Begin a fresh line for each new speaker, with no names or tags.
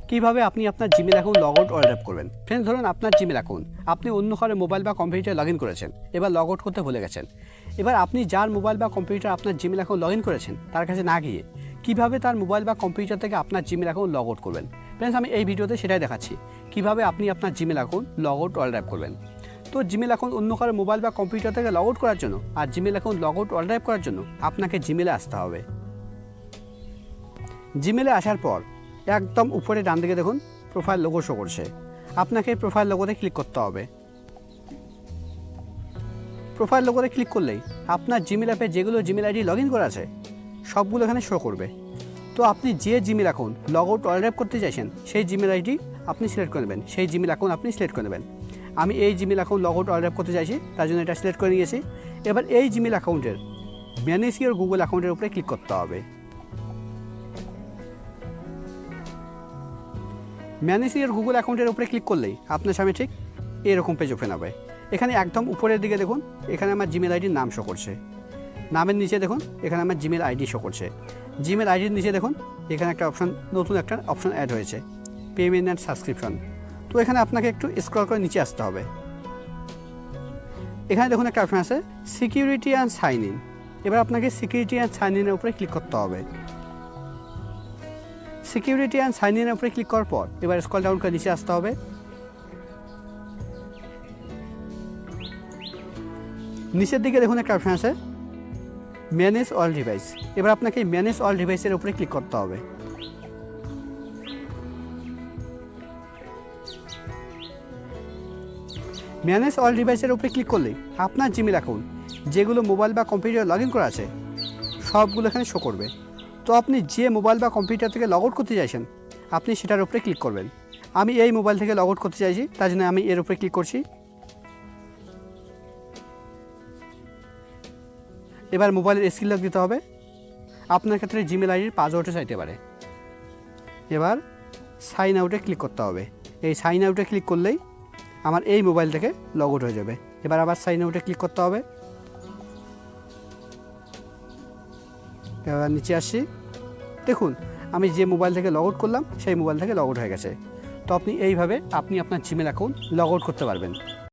কিভাবে আপনি আপনার Gmail account log out or করবেন। ফ্রেন্ডস, ধরুন আপনার জিমেল অ্যাকাউন্ট আপনি অন্য কারো মোবাইল বা কম্পিউটারে লগ ইন করেছেন, এবার লগ আউট করতে ভুলে গেছেন। এবার আপনি যার মোবাইল বা কম্পিউটার আপনার জিমেল অ্যাকাউন্ট লগ ইন করেছেন তার কাছে না গিয়ে কীভাবে তার মোবাইল বা কম্পিউটার থেকে আপনার জিমেল অ্যাকাউন্ট লগ আউট করবেন। ফ্রেন্ডস, আমি এই ভিডিওতে সেটাই দেখাচ্ছি কীভাবে আপনি আপনার Gmail account log out or করবেন। তো জিমেল অ্যাকাউন্ট অন্য কারো মোবাইল বা কম্পিউটার থেকে লগ আউট করার জন্য আর Gmail account log out or করার জন্য আপনাকে জিমেলে আসতে হবে। জিমেলে আসার পর একদম উপরে ডান দিকে দেখুন প্রোফাইল লোগো শো করছে, আপনাকে প্রোফাইল লোগোতে ক্লিক করতে হবে। প্রোফাইল লোগোতে ক্লিক করলেই আপনার জিমেল অ্যাপে যেগুলো জিমেল আইডি লগ ইন করা আছে সবগুলো এখানে শো করবে। তো আপনি যে Gmail account log out or করতে চাইছেন সেই জিমেল আইডি আপনি সিলেক্ট করে নেবেন, সেই জিমেল অ্যাকাউন্ট আপনি সিলেক্ট করে নেবেন। আমি এই Gmail account log out or করতে চাইছি, তার জন্য এটা সিলেক্ট করে নিয়েছি। এবার এই জিমেল অ্যাকাউন্টের ম্যানেজ ইওর গুগল অ্যাকাউন্টের উপরে ক্লিক করতে হবে। ম্যানেজ ইওর গুগল অ্যাকাউন্টের উপরে ক্লিক করলেই আপনার সামনে ঠিক এরকম পেজ ওপেন হবে। এখানে একদম উপরের দিকে দেখুন এখানে আমার জিমেল আইডির নাম শো করছে, নামের নিচে দেখুন এখানে আমার জিমেল আইডি শো করছে। জিমেল আইডির নিচে দেখুন এখানে একটা অপশন, নতুন একটা অপশন অ্যাড হয়েছে, পেমেন্ট অ্যান্ড সাবস্ক্রিপশন। তো এখানে আপনাকে একটু স্ক্রল করে নিচে আসতে হবে। এখানে দেখুন একটা অপশন আছে সিকিউরিটি অ্যান্ড সাইন ইন। এবার আপনাকে সিকিউরিটি অ্যান্ড সাইন ইনের উপরে ক্লিক করতে হবে। সিকিউরিটি অ্যান্ড সাইন ইনের উপরে ক্লিক করার পর এবার স্ক্রল ডাউন করে নিচে আসতে হবে। নিচের দিকে দেখুন একটা অপশন আছে ম্যানেজ অল ডিভাইস। এবার আপনাকে ম্যানেজ অল ডিভাইসের উপরে ক্লিক করতে হবে। ম্যানেজ অল ডিভাইসের উপরে ক্লিক করলেই আপনার জিমেল অ্যাকাউন্ট যেগুলো মোবাইল বা কম্পিউটারে লগ ইন করা আছে সবগুলো এখানে শো করবে। তো আপনি যে মোবাইল বা কম্পিউটার থেকে লগ আউট করতে চাইছেন আপনি সেটার উপরে ক্লিক করবেন। আমি এই মোবাইল থেকে লগ আউট করতে চাইছি, তার জন্য আমি এর উপরে ক্লিক করছি। এবার মোবাইলের স্ক্রিন লক দিতে হবে। আপনার ক্ষেত্রে জিমেল আইডির পাসওয়ার্ডও চাইতে পারে। এবার সাইন আউটে ক্লিক করতে হবে। এই সাইন আউটে ক্লিক করলেই আমার এই মোবাইল থেকে লগ আউট হয়ে যাবে। এবার আবার সাইন আউটে ক্লিক করতে হবে। এবার নিচে আসছি, দেখুন আমি যে মোবাইল থেকে লগ আউট করলাম সেই মোবাইল থেকে লগ আউট হয়ে গেছে। তো আপনি এইভাবে আপনি আপনার জিমেল অ্যাকাউন্ট লগ আউট করতে পারবেন।